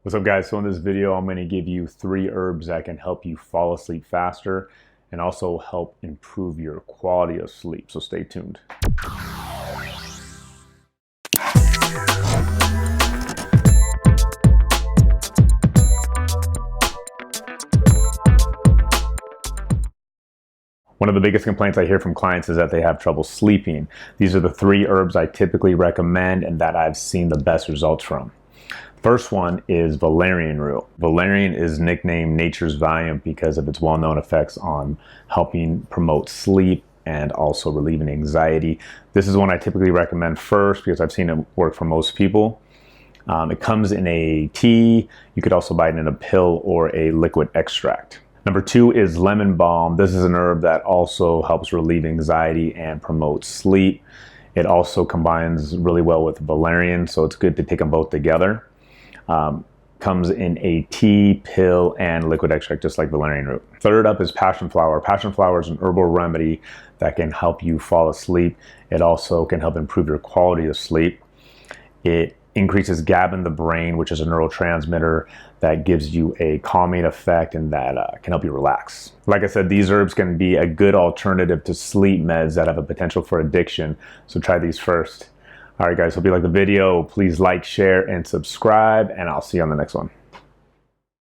What's up, guys? So in this video, I'm going to give you 3 herbs that can help you fall asleep faster and also help improve your quality of sleep. So stay tuned. One of the biggest complaints I hear from clients is that they have trouble sleeping. These are the 3 herbs I typically recommend and that I've seen the best results from. First one is Valerian Root. Valerian is nicknamed nature's Valium because of its well-known effects on helping promote sleep and also relieving anxiety. This is one I typically recommend first because I've seen it work for most people. It comes in a tea. You could also buy it in a pill or a liquid extract. Number 2 is lemon balm. This is an herb that also helps relieve anxiety and promote sleep. It also combines really well with valerian, so it's good to take them both together. Comes in a tea, pill, and liquid extract, just like valerian root. Third up is passion flower. Passion flower is an herbal remedy that can help you fall asleep. It also can help improve your quality of sleep. It increases GABA in the brain, which is a neurotransmitter that gives you a calming effect and that can help you relax. Like I said, these herbs can be a good alternative to sleep meds that have a potential for addiction, so try these first. All right, guys, hope you like the video. Please like, share, and subscribe, and I'll see you on the next one.